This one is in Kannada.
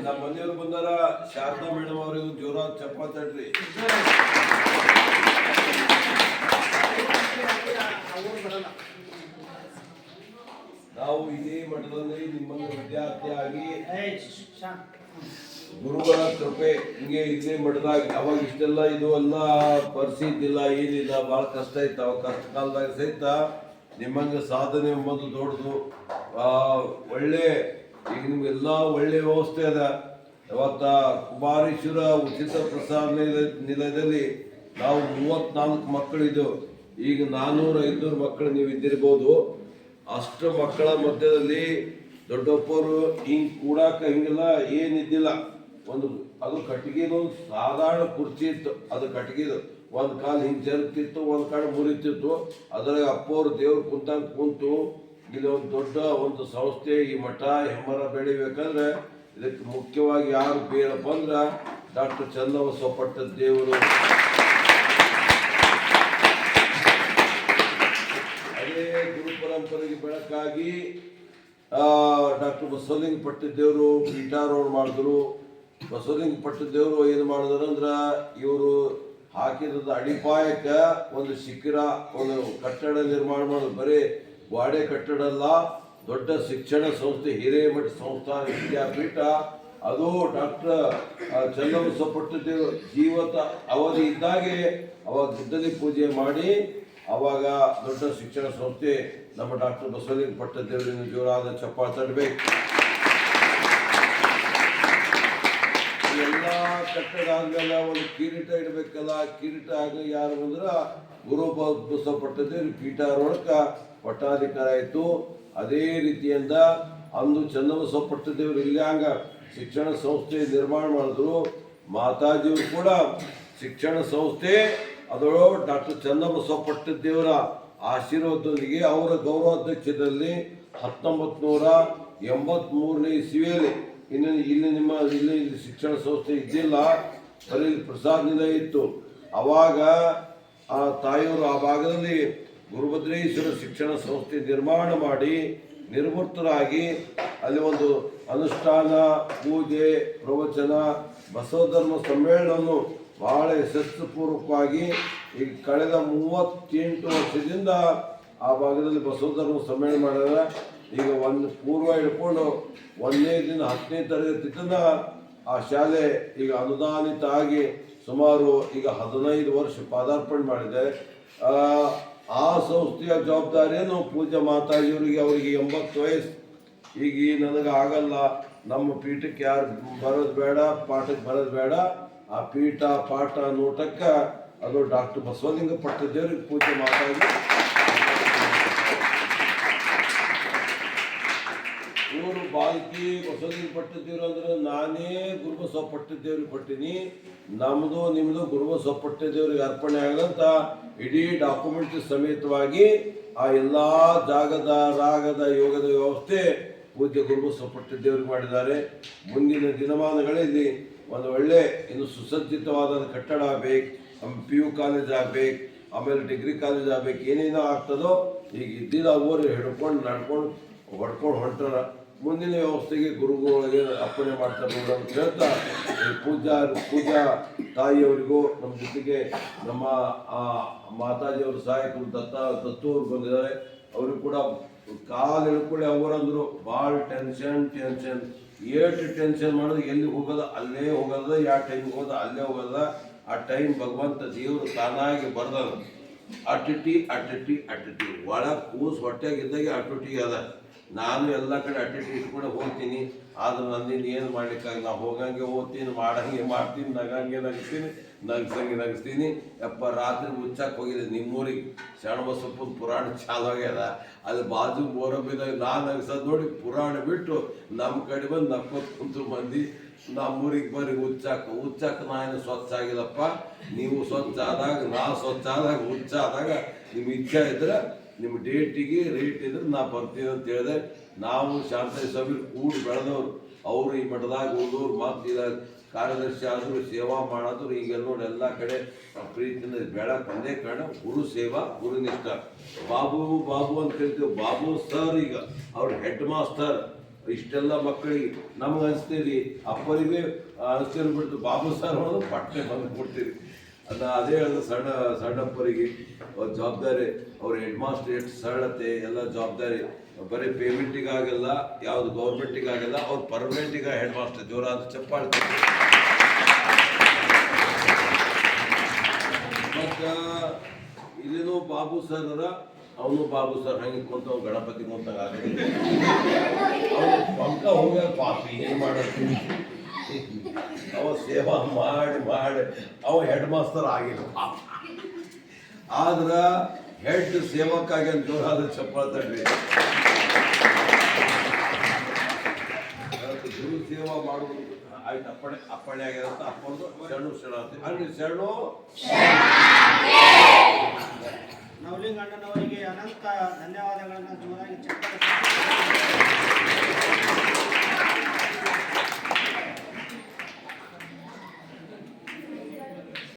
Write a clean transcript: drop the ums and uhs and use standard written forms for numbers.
ನಮ್ಮ ಮನೆಯವ್ರು ಬಂದಾರ. ಶಾರದಾ ಮೇಡಮ್ ಅವರಿಗೂ ಜೋರಾದ ಚಪ್ಪಾತಡ್ರಿ. ನಾವು ಇದೇ ಮಠದಲ್ಲಿ ನಿಮ್ಮನ್ನು ವಿದ್ಯಾರ್ಥಿಯಾಗಿ ಗುರುಗಳ ಕೃಪೆ ಹಿಂಗೆ ಇದೇ ಮಠದಾಗ ಅವಾಗ ಇಷ್ಟೆಲ್ಲ ಇದು ಎಲ್ಲ ಪರಿಸ್ಥಿತಿ ಇಲ್ಲ, ಏನಿಲ್ಲ, ಭಾಳ ಕಷ್ಟ ಇತ್ತು. ಅವಾಗ ಕಷ್ಟ ಕಾಲದಾಗ ಸಹಿತ ನಿಮ್ಮಂಗೆ ಸಾಧನೆ ಎಂಬುದು ದೊಡ್ಡದು. ಒಳ್ಳೆ ಈಗ ನಿಮ್ಗೆಲ್ಲ ಒಳ್ಳೆ ವ್ಯವಸ್ಥೆ ಅದ. ಇವತ್ತ ಕುಮಾರೇಶ್ವರ ಉಚಿತ ಪ್ರಸಾದ ನಿಲಯದಲ್ಲಿ ನಾವು 34 ಮಕ್ಕಳಿದ್ದೆವು. ಈಗ 400-500 ಮಕ್ಕಳು ನೀವು ಇದ್ದಿರ್ಬೋದು. ಅಷ್ಟು ಮಕ್ಕಳ ಮಧ್ಯದಲ್ಲಿ ದೊಡ್ಡಪ್ಪರು ಹಿಂಗೆ ಕೂಡಾಕ ಹಿಂಗೆಲ್ಲ ಏನಿದ್ದಿಲ್ಲ. ಅದು ಕಟ್ಟಿಗೆದು ಸಾಧಾರಣ ಕುರ್ಚಿ ಇತ್ತು. ಅದು ಕಟ್ಟಿಗೆದು ಒಂದು ಕಾಲು ಹಿಂಗೆ ಜರುಗ್ತಿತ್ತು, ಒಂದು ಕಾಲು ಮುರಿತಿತ್ತು. ಅದ್ರಾಗ ಅಪ್ಪವ್ರು ದೇವ್ರು ಕುಂತು ಇಲ್ಲಿ ಒಂದು ದೊಡ್ಡ ಒಂದು ಸಂಸ್ಥೆ ಈ ಮಠ ಹೆಮ್ಮರ ಬೆಳಿಬೇಕಂದ್ರೆ ಇದಕ್ಕೆ ಮುಖ್ಯವಾಗಿ ಯಾರು ಬೇರಪ್ಪ ಅಂದ್ರೆ ಡಾಕ್ಟರ್ ಚನ್ನಬಸವ ಪಟ್ಟದ ದೇವರು. ಅದೇ ಗುರು ಪರಂಪರೆಗೆ ಬೆಳಕಾಗಿ ಡಾಕ್ಟರ್ ಬಸವಲಿಂಗ ಪಟ್ಟದೇವರು ಪೀಠಾರೋಹಣ ಮಾಡಿದ್ರು. ಬಸವಲಿಂಗ ಪಟ್ಟದೇವರು ಏನು ಮಾಡಿದ್ರು ಅಂದ್ರೆ ಇವರು ಹಾಕಿದ ಅಡಿಪಾಯಕ್ಕೆ ಒಂದು ಶಿಖರ, ಒಂದು ಕಟ್ಟಡ ನಿರ್ಮಾಣ ಮಾಡೋದು. ಬರೀ ಗೋಡೆ ಕಟ್ಟಡ ಅಲ್ಲ, ದೊಡ್ಡ ಶಿಕ್ಷಣ ಸಂಸ್ಥೆ ಹಿರೇಮಠ ಸಂಸ್ಥಾನ ವಿದ್ಯಾಪೀಠ. ಅದು ಡಾಕ್ಟರ್ ಚನ್ನಬಸವ ಪಟ್ಟದೇವರು ಜೀವಿತ ಅವಧಿ ಇದ್ದಾಗೆ ಅವಾಗ ಗುದ್ದಲಿ ಪೂಜೆ ಮಾಡಿ ಅವಾಗ ದೊಡ್ಡ ಶಿಕ್ಷಣ ಸಂಸ್ಥೆ ನಮ್ಮ ಡಾಕ್ಟರ್ ಬಸವಲಿಂಗ ಪಟ್ಟದೇವರಿನ ಜೋರಾದ ಚಪ್ಪಾಳೆ ತಟ್ಟಬೇಕು. ಎಲ್ಲ ಕಟ್ಟಡ ಆದ್ಮೇಲೆ ಒಂದು ಕಿರೀಟ ಇಡಬೇಕಲ್ಲ. ಕಿರೀಟ ಆಗ ಯಾರು ಅಂದ್ರೆ ಗುರು ಬಸವ ಪಟ್ಟದೇವರು ಪೀಠಾರೋಹಣಕ್ಕ ಪಟ್ಟಾಧಿಕಾರ ಆಯಿತು. ಅದೇ ರೀತಿಯಿಂದ ಅಂದು ಚನ್ನಬಸವ ಪಟ್ಟದೇವರು ಇಲ್ಲಿ ಹಂಗ ಶಿಕ್ಷಣ ಸಂಸ್ಥೆ ನಿರ್ಮಾಣ ಮಾಡಿದ್ರು. ಮಾತಾಜಿಯವರು ಕೂಡ ಶಿಕ್ಷಣ ಸಂಸ್ಥೆ ಅದರೊಳ ಡಾಕ್ಟರ್ ಚನ್ನಬಸವ ಪಟ್ಟದೇವರ ಆಶೀರ್ವಾದದೊಂದಿಗೆ ಅವರ ಗೌರವಾಧ್ಯಕ್ಷದಲ್ಲಿ 1983ನೇ ಇಸ್ವಿಯಲ್ಲಿ ಇಲ್ಲಿ ಶಿಕ್ಷಣ ಸಂಸ್ಥೆ ಇದ್ದಿಲ್ಲ, ಬರೀ ಪ್ರಸಾದ ನಿಲಯ ಇತ್ತು. ಅವಾಗ ಆ ತಾಯಿಯವರು ಆ ಭಾಗದಲ್ಲಿ ಗುರುಭದ್ರೇಶ್ವರ ಶಿಕ್ಷಣ ಸಂಸ್ಥೆ ನಿರ್ಮಾಣ ಮಾಡಿ ನಿರ್ವೃತ್ತರಾಗಿ ಅಲ್ಲಿ ಒಂದು ಅನುಷ್ಠಾನ, ಪೂಜೆ, ಪ್ರವಚನ, ಬಸವಧರ್ಮ ಸಮ್ಮೇಳನವನ್ನು ಬಹಳ ಯಶಸ್ಸುಪೂರ್ವಕವಾಗಿ ಈಗ ಕಳೆದ 38 ವರ್ಷದಿಂದ ಆ ಭಾಗದಲ್ಲಿ ಬಸವಧರ್ಮ ಸಮ್ಮೇಳನ ಮಾಡಿದ. ಈಗ ಒಂದು ಪೂರ್ವ ಹಿಡ್ಕೊಂಡು 1ನೇ ದಿನ 10ನೇ ತರಗತಿ ತನಕ ಆ ಶಾಲೆ ಈಗ ಅನುದಾನಿತ ಆಗಿ ಸುಮಾರು ಈಗ 15 ವರ್ಷ ಪಾದಾರ್ಪಣೆ ಮಾಡಿದೆ. ಆ ಸಂಸ್ಥೆಯ ಜವಾಬ್ದಾರಿಯನ್ನು ಪೂಜ್ಯ ಮಾತಾಜಿಯವರಿಗೆ, ಅವರಿಗೆ 80 ವಯಸ್ಸು. ಈಗ ನನಗೆ ಆಗಲ್ಲ, ನಮ್ಮ ಪೀಠಕ್ಕೆ ಯಾರು ಬರೋದು ಬೇಡ, ಪಾಠಕ್ಕೆ ಬರೋದು ಬೇಡ, ಆ ಪೀಠ ಪಾಠ ನೋಟಕ್ಕೆ ಅದು ಡಾಕ್ಟರ್ ಬಸವಲಿಂಗ ಪಟ್ಟದೇವರಿಗೆ ಪೂಜ್ಯ ಮಾತಾಜಿ ಇವರು ಬಾಲ್ಕಿ ಬಸವಲಿಂಗ ಪಟ್ಟದೇವರು ಅಂದ್ರೆ ನಾನೇ ಗುರುಬಸವ ಪಟ್ಟದೇವ್ರಿಗೆ ಕೊಟ್ಟಿನಿ, ನಮ್ಮದು ನಿಮ್ಮದು ಗುರುಬಸವ ಪಟ್ಟದೇವ್ರಿಗೆ ಅರ್ಪಣೆ ಆಗದಂತ ಇಡೀ ಡಾಕ್ಯುಮೆಂಟ್ ಸಮೇತವಾಗಿ ಆ ಎಲ್ಲ ಜಾಗದ ರಾಗದ ಯೋಗದ ವ್ಯವಸ್ಥೆ ಪೂಜ್ಯ ಗುರುಬಸವ ಪಟ್ಟದೇವ್ರಿಗೆ ಮಾಡಿದ್ದಾರೆ. ಮುಂದಿನ ದಿನಮಾನಗಳಲ್ಲಿ ಒಂದು ಒಳ್ಳೆ ಇನ್ನು ಸುಸಜ್ಜಿತವಾದ ಕಟ್ಟಡ ಆಗಬೇಕು, PU ಕಾಲೇಜ್ ಆಗಬೇಕು, ಆಮೇಲೆ ಡಿಗ್ರಿ ಕಾಲೇಜ್ ಆಗಬೇಕು. ಏನೇನೋ ಆಗ್ತದೋ ಈಗ ಇದ್ದಿಲ್ಲ ಅವರು ಹಿಡ್ಕೊಂಡು ನಡ್ಕೊಂಡು ಹೊಡ್ಕೊಂಡು ಮುಂದಿನ ವ್ಯವಸ್ಥೆಗೆ ಗುರುಗಳಿಗೆ ಅರ್ಪಣೆ ಮಾಡ್ತಾರೆ ಅಂತ ಹೇಳ್ತಾ ಪೂಜಾ ತಾಯಿಯವರಿಗೂ ನಮ್ಮ ಜೊತೆಗೆ ನಮ್ಮ ಮಾತಾಜಿಯವರು ಸಹಾಯಕರು ದತ್ತು ಅವರು ಬಂದಿದ್ದಾರೆ. ಅವರು ಕೂಡ ಕಾಲು ಹಿಡ್ಕೊಳ್ಳಿ ಅವರಂದ್ರು ಭಾಳ ಟೆನ್ಷನ್ ಏಟು ಟೆನ್ಷನ್ ಮಾಡೋದು, ಎಲ್ಲಿ ಹೋಗೋದು ಅಲ್ಲೇ ಹೋಗೋದ, ಯಾವ ಟೈಮ್ಗೆ ಹೋದ ಅಲ್ಲೇ ಹೋಗೋದ. ಆ ಟೈಮ್ ಭಗವಂತ ದೇವರು ತಾನಾಗಿ ಬರ್ದದ. ಅಟಟಿ ಒಳಗೆ ಕೂಸು ಹೊಟ್ಟೆಗಿದ್ದಾಗ ಅಟಟಿ ಅದ. ನಾನು ಎಲ್ಲ ಕಡೆ ಅಟಟಿ ಇಟ್ಕೊಂಡು ಹೋಗ್ತೀನಿ, ಆದ್ರೆ ನನ್ನಿಂದ ಏನು ಮಾಡ್ಲಿಕ್ಕಾಗಿ ನಾವು ಹೋಗಂಗೆ ಹೋಗ್ತೀನಿ, ಮಾಡಂಗೆ ಮಾಡ್ತೀನಿ, ನಗಂಗೆ ನಗಿಸ್ತೀನಿ. ಯಪ್ಪ ರಾತ್ರಿ ಹುಚ್ಚಕ್ಕೆ ಹೋಗಿದೆ ನಿಮ್ಮೂರಿಗೆ ಶರಣಬಸಪ್ಪನ ಪುರಾಣ ಚಾಲು ಆಗ್ಯದ. ಅಲ್ಲಿ ಬಾಜು ಬೋರಬ್ಬಿದಾಗ ನಾನು ನಗಿಸೋದು ನೋಡಿ ಪುರಾಣ ಬಿಟ್ಟು ನಮ್ಮ ಕಡೆ ಬಂದು ನಕ್ಕೋತ್ ಕುಂತು ಮಂದಿ ನಮ್ಮೂರಿಗೆ ಬರ್ರಿ ಹುಚ್ಚಕ್ಕೆ ನಾನು ಸ್ವಚ್ಛ ಆಗಿಲ್ಲಪ್ಪ, ನೀವು ಸ್ವಚ್ಛ ಆದಾಗ ನಾ ಸ್ವಚ್ಛ ಆದಾಗ ಹುಚ್ಚ ಆದಾಗ ನಿಮ್ಮ ಇಚ್ಛೆ ಇದ್ರೆ ನಿಮ್ಮ ಡೇಟಿಗೆ ರೇಟ್ ಇದ್ರೆ ನಾ ಬರ್ತೀನಿ ಅಂತ ಹೇಳಿದೆ. ನಾವು ಶಾಂತ ಸಭೆ ಕೂಡಿ ಬೆಳೆದವ್ರು, ಅವರು ಈ ಮಠದಾಗ ಉಳಿದವ್ರು ಮತ್ತು ಕಾರ್ಯದರ್ಶಿ ಆದರೂ ಸೇವಾ ಮಾಡೋದು ಈಗ ನೋಡಿ ಎಲ್ಲ ಕಡೆ ಪ್ರೀತಿಯಿಂದ ಬೆಳಕು ಒಂದೇ ಕಾರಣ ಗುರು ಸೇವಾ ಗುರುನಿಷ್ಠ. ಬಾಬು ಬಾಬು ಅಂತ ಕರಿತೀವಿ, ಬಾಬು ಸರ್ ಈಗ ಅವ್ರ ಹೆಡ್ ಮಾಸ್ಟರ್. ಇಷ್ಟೆಲ್ಲ ಮಕ್ಕಳಿಗೆ ನಮ್ಗೆ ಅನಿಸ್ತೀರಿ, ಅಪ್ಪರಿಗೆ ಅನಿಸ್ತೀರಿ ಬಿಡ್ತು ಬಾಬು ಸರ್ ಅನ್ನೋದು ಪಟ್ಟೆ ಬಂದು ಕೊಡ್ತೀರಿ. ಅದೇ ಹೇಳಿದ ಸಣ್ಣಪ್ಪರಿಗೆ ಜವಾಬ್ದಾರಿ, ಅವ್ರ ಹೆಡ್ ಮಾಸ್ಟರ್ ಎಷ್ಟು ಸರಳತೆ ಎಲ್ಲ ಜವಾಬ್ದಾರಿ. ಬರೀ ಪೇಮೆಂಟಿಗಾಗಲ್ಲ, ಯಾವುದು ಗೌರ್ಮೆಂಟಿಗಾಗಲ್ಲ, ಅವ್ರು ಪರ್ಮನೆಂಟಿಗೆ ಹೆಡ್ ಮಾಸ್ಟರ್. ಜೋರಾದ ಚಪ್ಪಾಳೆ. ಮತ್ತು ಇಲ್ಲಿನೂ ಬಾಬು ಸರ್ ಅವನು ಬಾಬು ಸರ್ ಹಂಗೆ ಕುಂತ ಗಣಪತಿ ಕುಂತಾಗ ಆಗಲಿ ಅವನು ಪಂಕ ಹೋಗ್ಯಾರ ಪಾಪಿ ಏನು ಮಾಡೋದು. ಅವ ಸೇವಾ ಮಾಡಿ ಅವ ಹೆಡ್ ಮಾಸ್ಟರ್ ಆಗಿಲ್ಲ. ಆದ್ರ ಹೆಡ್ ಸೇವಕ್ಕಾಗಿ ಅಂತ ಜೋರಾದ ಚಪ್ಪಾಳೆ ತಡ್ರಿ. ಗುರು ಸೇವಾ ಮಾಡುವುದು ಆಯ್ತು. ಅಪ್ಪಣೆ ಆಗ್ಯದಂತ ಅಪ್ಪಂದು ಶರಣು ಅಲ್ಲಿ ಶರಣು ನವಲಿಂಗಣ್ಣನವರಿಗೆ ಅನಂತ ಧನ್ಯವಾದಗಳನ್ನು ಜೋರಾಗಿ ಚಪ್ಪಾಳೆ